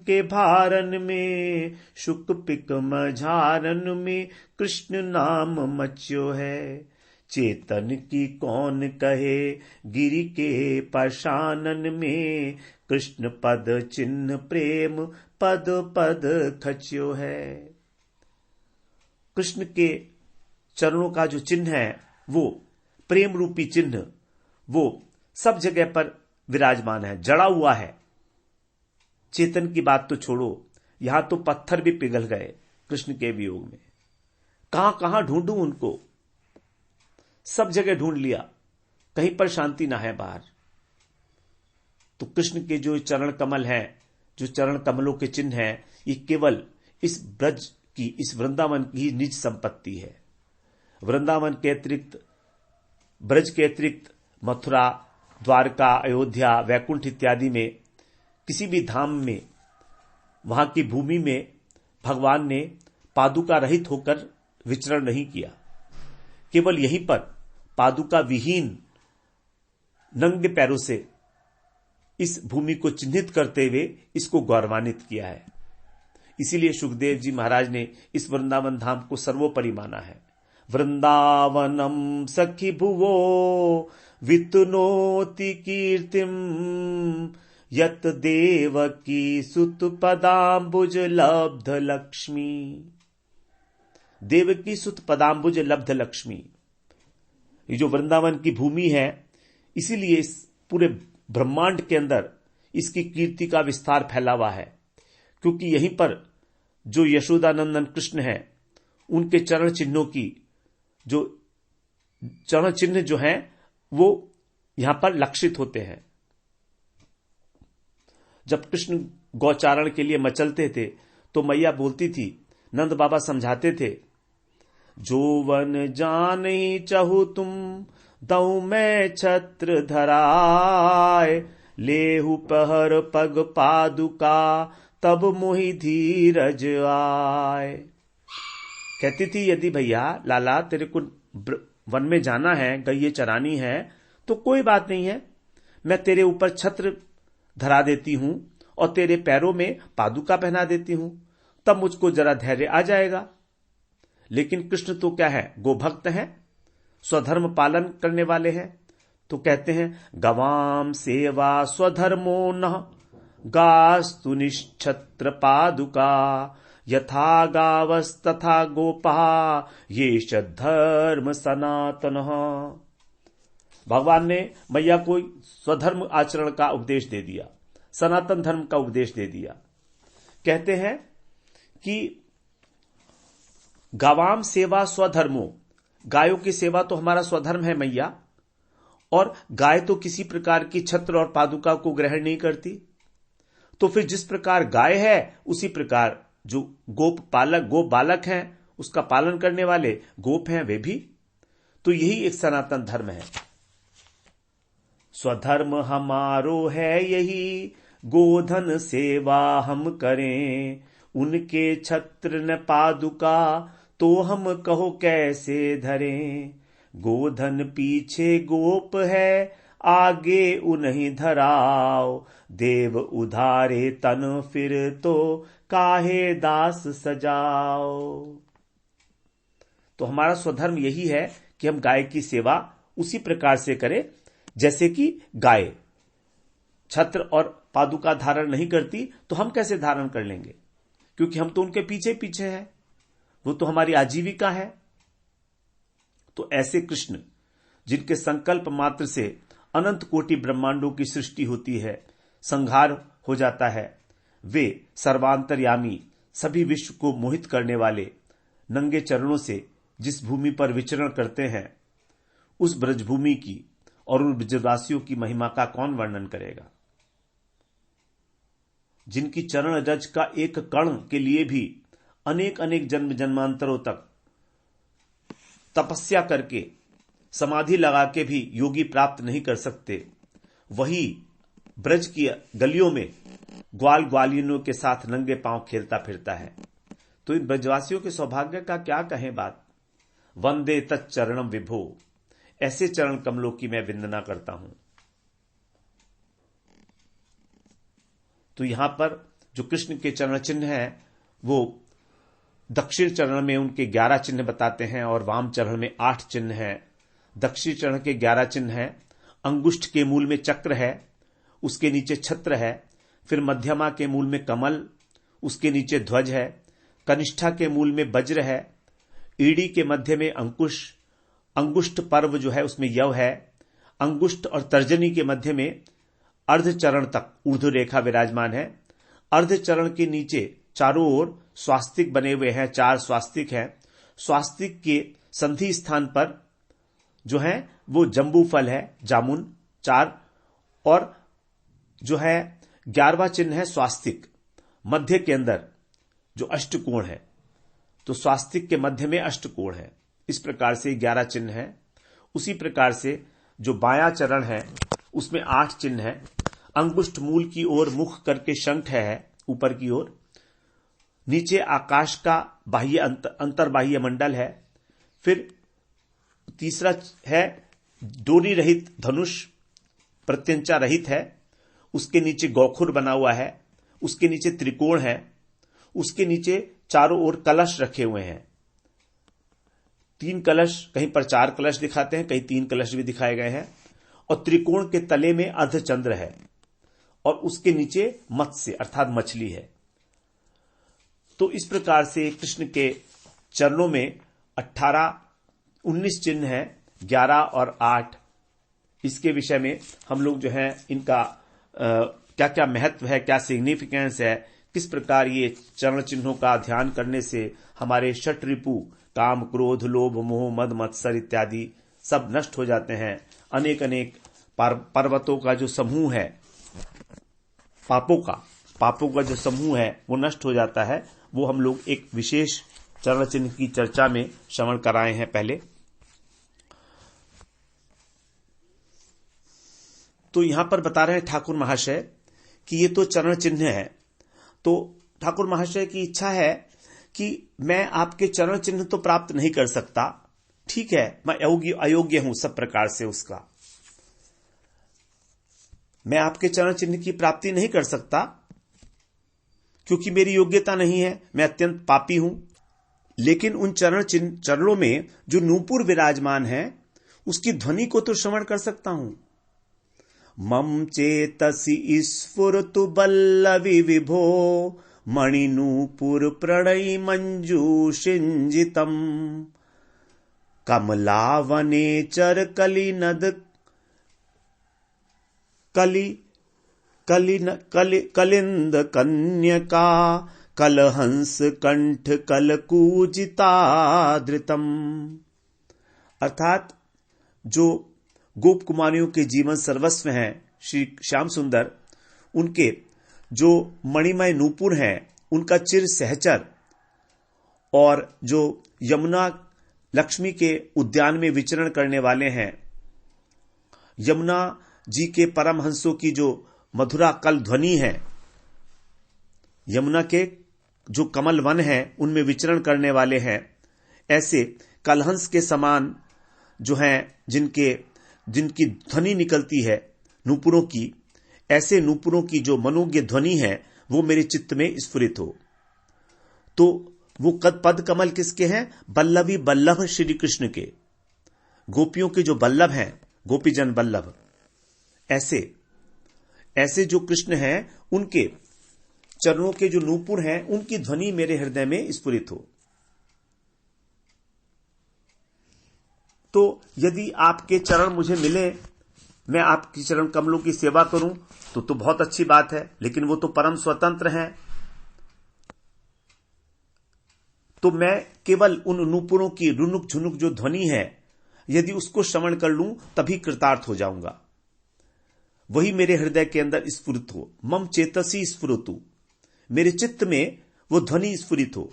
के भारन में, शुक पिक मझारन में कृष्ण नाम मच्यो है। चेतन की कौन कहे गिरि के पाषाणन में, कृष्ण पद चिन्ह प्रेम पद पद खच्यो है। कृष्ण के चरणों का जो चिन्ह है वो प्रेम रूपी चिन्ह, वो सब जगह पर विराजमान है, जड़ा हुआ है। चेतन की बात तो छोड़ो, यहां तो पत्थर भी पिघल गए कृष्ण के वियोग में। कहां कहां ढूंढूं उनको, सब जगह ढूंढ लिया, कहीं पर शांति ना है बाहर। तो कृष्ण के जो चरण कमल हैं, जो चरण कमलों के चिन्ह हैं, ये केवल इस ब्रज की, इस वृंदावन की ही निज संपत्ति है। वृंदावन के अतिरिक्त, ब्रज के अतिरिक्त मथुरा, द्वारका, अयोध्या, वैकुंठ इत्यादि में, किसी भी धाम में, वहां की भूमि में भगवान ने पादुका रहित होकर विचरण नहीं किया। केवल यहीं पर पादुका विहीन नंगे पैरों से इस भूमि को चिन्हित करते हुए इसको गौरवान्वित किया है। इसीलिए सुखदेव जी महाराज ने इस वृंदावन धाम को सर्वोपरि माना है। वृंदावनम सखी भुवो वितुनोति कीर्तिम, यत देवकी सुत पदाम्बुज लब्ध लक्ष्मी। देवकी सुत पदाम्बुज लब्ध लक्ष्मी, ये जो वृंदावन की भूमि है, इसीलिए इस पूरे ब्रह्मांड के अंदर इसकी कीर्ति का विस्तार फैला हुआ है। क्योंकि यहीं पर जो यशोदानंदन कृष्ण है, उनके चरण चिन्हों की जो चरण चिन्ह जो हैं वो यहां पर लक्षित होते हैं। जब कृष्ण गौचारण के लिए मचलते थे तो मैया बोलती थी, नंद बाबा समझाते थे, जो वन जाने चाहू तुम दऊ मैं छत्र धराए, लेहु पहर पग पादुका तब मोहि धीरज आए। कहती थी, यदि भैया लाला तेरे को वन में जाना है, गईये चरानी है, तो कोई बात नहीं है, मैं तेरे ऊपर छत्र धरा देती हूं और तेरे पैरों में पादुका पहना देती हूं, तब मुझको जरा धैर्य आ जाएगा। लेकिन कृष्ण तो क्या है, गोभक्त हैं, स्वधर्म पालन करने वाले हैं। तो कहते हैं, गवाम सेवा स्वधर्मो न गास्तु निश्छत्र पादुका, यथा गावस तथा गोपा ये धर्म सनातन। भगवान ने मैया को स्वधर्म आचरण का उपदेश दे दिया, सनातन धर्म का उपदेश दे दिया। कहते हैं कि गावाम सेवा स्वधर्मो, गायों की सेवा तो हमारा स्वधर्म है मैया, और गाय तो किसी प्रकार की छत्र और पादुका को ग्रहण नहीं करती। तो फिर जिस प्रकार गाय है उसी प्रकार जो गोप बालक हैं, उसका पालन करने वाले गोप हैं, वे भी। तो यही एक सनातन धर्म है। स्वधर्म हमारो है यही, गोधन सेवा हम करें, उनके छत्र न पादुका तो हम कहो कैसे धरें। गोधन पीछे गोप है, आगे उन्हीं धराओ, देव उधारे तन फिर तो काहे दास सजाओ। तो हमारा स्वधर्म यही है कि हम गाय की सेवा उसी प्रकार से करें जैसे कि गाय छत्र और पादुका धारण नहीं करती तो हम कैसे धारण कर लेंगे, क्योंकि हम तो उनके पीछे पीछे हैं, वो तो हमारी आजीविका है। तो ऐसे कृष्ण जिनके संकल्प मात्र से अनंत कोटि ब्रह्मांडों की सृष्टि होती है, संहार हो जाता है, वे सर्वांतर्यामी, सभी विश्व को मोहित करने वाले नंगे चरणों से जिस भूमि पर विचरण करते हैं, उस ब्रजभूमि की और उन ब्रजवासियों की महिमा का कौन वर्णन करेगा। जिनकी चरण रज का एक कण के लिए भी अनेक अनेक जन्म जन्मांतरों तक तपस्या करके समाधि लगा के भी योगी प्राप्त नहीं कर सकते, वही ब्रज की गलियों में ग्वाल ग्वालिनों के साथ नंगे पांव खेलता फिरता है। तो इन ब्रजवासियों के सौभाग्य का क्या कहें बात। वंदे तच्चरणम विभो, ऐसे चरण कमलों की मैं वंदना करता हूं। तो यहां पर जो कृष्ण के चरण चिन्ह हैं, वो दक्षिण चरण में उनके 11 चिन्ह बताते हैं और वाम चरण में 8 चिन्ह हैं। दक्षिण चरण के 11 चिन्ह हैं। अंगुष्ठ के मूल में चक्र है, उसके नीचे छत्र है, फिर मध्यमा के मूल में कमल, उसके नीचे ध्वज है, कनिष्ठा के मूल में वज्र है, ईडी के मध्य में अंकुश, अंगुष्ठ पर्व जो है उसमें यव है, अंगुष्ठ और तर्जनी के मध्य में अर्ध चरण तक ऊर्ध्व रेखा विराजमान है। अर्ध चरण के नीचे चारों ओर स्वास्तिक बने हुए हैं, 4 स्वास्तिक हैं। स्वास्तिक के संधि स्थान पर जो है वो जंबू फल है, जामुन 4, और जो है 11वां चिन्ह है स्वास्तिक, मध्य के अंदर जो अष्टकोण है। तो स्वास्तिक के मध्य में अष्टकोण है। इस प्रकार से 11 चिन्ह है। उसी प्रकार से जो बायां चरण है उसमें 8 चिन्ह है। अंगुष्ठ मूल की ओर मुख करके शंख है ऊपर की ओर, नीचे आकाश का बाह्य अंतर्बाह्य मंडल है। फिर तीसरा है डोरी रहित धनुष, प्रत्यंचा रहित है, उसके नीचे गौखुर बना हुआ है, उसके नीचे त्रिकोण है, उसके नीचे चारों ओर कलश रखे हुए हैं। 3 कलश, कहीं पर 4 कलश दिखाते हैं, कहीं 3 कलश भी दिखाए गए हैं। और त्रिकोण के तले में अर्धचंद्र है और उसके नीचे मत्स्य अर्थात मछली है। तो इस प्रकार से कृष्ण के चरणों में 19 चिन्ह है, 11 और 8। इसके विषय में हम लोग जो है इनका क्या क्या महत्व है, क्या सिग्निफिकेंस है, किस प्रकार ये चरण चिन्हों का ध्यान करने से हमारे षट रिपु काम क्रोध लोभ मोह मद मत्सर इत्यादि सब नष्ट हो जाते हैं। अनेक अनेक पर्वतों का जो समूह है, पापों का जो समूह है वो नष्ट हो जाता है। वो हम लोग एक विशेष चरण चिन्ह की चर्चा में श्रवण कराए हैं पहले। तो यहां पर बता रहे हैं ठाकुर महाशय कि ये तो चरण चिन्ह है। तो ठाकुर महाशय की इच्छा है कि मैं आपके चरण चिन्ह तो प्राप्त नहीं कर सकता, ठीक है, मैं अयोग्य हूं सब प्रकार से उसका, मैं आपके चरण चिन्ह की प्राप्ति नहीं कर सकता क्योंकि मेरी योग्यता नहीं है, मैं अत्यंत पापी हूं। लेकिन उन चरणों में जो नूपुर विराजमान है उसकी ध्वनि को तो श्रवण कर सकता हूं। मम चेतसि स्फुरतु बल्लवी विभो मणिनूपुर प्रणयी मंजूषिंजितम कमलावने चर कलिनद कलिंद कन्यका कलहंस कंठ कलकूजितादृतम। अर्थात जो गोप कुमारियों के जीवन सर्वस्व हैं श्री श्याम सुंदर, उनके जो मणिमय नूपुर हैं, उनका चिर सहचर, और जो यमुना लक्ष्मी के उद्यान में विचरण करने वाले हैं, यमुना जी के परमहंसों की जो मधुरा कल ध्वनि है, यमुना के जो कमल वन हैं उनमें विचरण करने वाले हैं, ऐसे कलहंस के समान जो हैं जिनकी ध्वनि निकलती है नूपुरों की, ऐसे नूपुरों की जो मनोज्ञ ध्वनि है वो मेरे चित्त में स्फुरित हो। तो वो पद कमल किसके हैं? बल्लभी बल्लभ श्री कृष्ण के, गोपियों के जो बल्लभ हैं, गोपीजन बल्लभ, ऐसे जो कृष्ण हैं उनके चरणों के जो नूपुर हैं उनकी ध्वनि मेरे हृदय में स्फुरित हो। तो यदि आपके चरण मुझे मिले, मैं आपकी चरण कमलों की सेवा करूं तो बहुत अच्छी बात है, लेकिन वो तो परम स्वतंत्र हैं। तो मैं केवल उन नूपुरों की रुनुक झुनुक जो ध्वनि है, यदि उसको श्रवण कर लूं तभी कृतार्थ हो जाऊंगा। वही मेरे हृदय के अंदर स्फुरित हो। मम चेतसी स्फुरतु, मेरे चित्त में वो ध्वनि स्फुरित हो।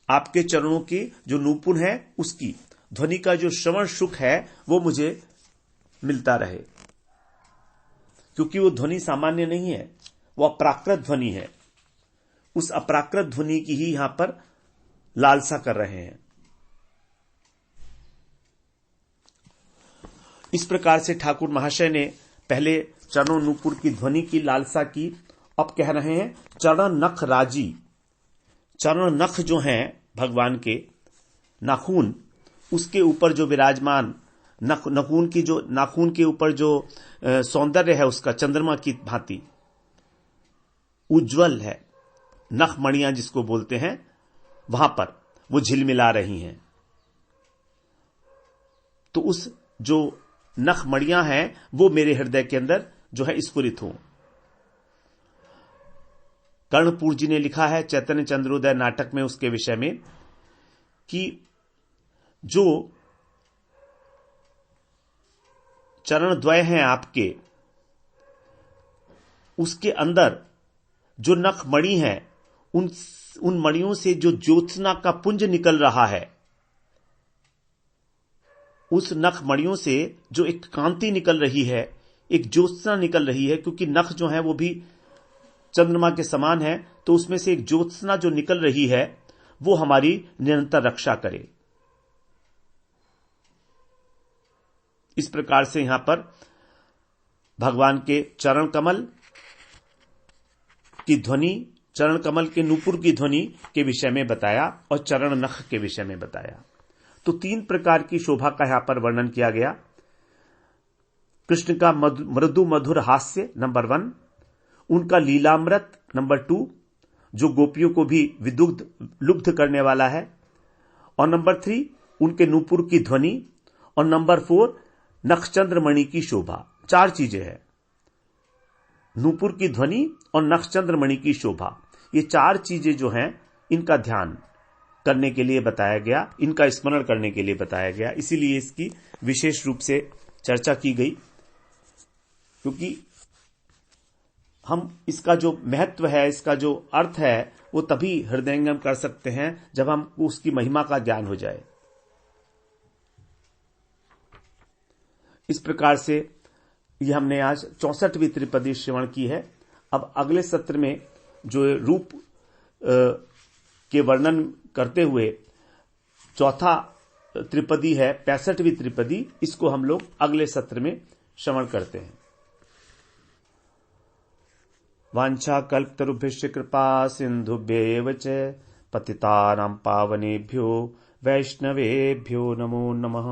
आपके चरणों के जो नूपुर है उसकी ध्वनि का जो श्रवण सुख है वो मुझे मिलता रहे, क्योंकि वो ध्वनि सामान्य नहीं है, वो अपराकृत ध्वनि है। उस अपराकृत ध्वनि की ही यहां पर लालसा कर रहे हैं। इस प्रकार से ठाकुर महाशय ने पहले चरणों नूपुर की ध्वनि की लालसा की, अब कह रहे हैं चरण नख राजी। चरण नख जो हैं भगवान के नाखून, उसके ऊपर जो विराजमान नाखून की जो नाखून के ऊपर जो सौंदर्य है उसका चंद्रमा की भांति उज्जवल है। नख मणियां जिसको बोलते हैं, वहां पर वो झिलमिला रही हैं। तो उस जो नख मणियां हैं वो मेरे हृदय के अंदर जो है स्फुरित हो। कर्णपुर जी ने लिखा है चैतन्य चंद्रोदय नाटक में उसके विषय में कि जो चरण द्वय हैं आपके, उसके अंदर जो नख मणि है, उन मणियों से जो ज्योत्सना का पुंज निकल रहा है, उस नख मणियों से जो एक कांति निकल रही है, एक ज्योत्सना निकल रही है, क्योंकि नख जो है वो भी चंद्रमा के समान है, तो उसमें से एक ज्योत्सना जो निकल रही है वो हमारी निरंतर रक्षा करे। इस प्रकार से यहां पर भगवान के चरण कमल की ध्वनि, चरण कमल के नूपुर की ध्वनि के विषय में बताया और चरण नख के विषय में बताया। तो 3 प्रकार की शोभा का यहां पर वर्णन किया गया। कृष्ण का मृदु मधुर हास्य नंबर 1, उनका लीलामृत नंबर 2 जो गोपियों को भी लुब्ध करने वाला है, और नंबर 3 उनके नूपुर की ध्वनि, और नंबर 4 नखचंद्रमणि की शोभा। 4 चीजें हैं, नूपुर की ध्वनि और नखचंद्रमणि की शोभा। ये 4 चीजें जो हैं इनका ध्यान करने के लिए बताया गया, इनका स्मरण करने के लिए बताया गया। इसीलिए इसकी विशेष रूप से चर्चा की गई, क्योंकि हम इसका जो महत्व है, इसका जो अर्थ है, वो तभी हृदयंगम कर सकते हैं जब हमको उसकी महिमा का ज्ञान हो जाए। इस प्रकार से ये हमने आज 64वीं त्रिपदी श्रवण की है। अब अगले सत्र में जो रूप के वर्णन करते हुए चौथा त्रिपदी है 65वीं त्रिपदी, इसको हम लोग अगले सत्र में श्रवण करते हैं। वांछा कल्पतरुभ्यश्च कृपा सिंधुभ्येव च पतितानां पावनेभ्यो वैष्णवेभ्यो नमो नमः।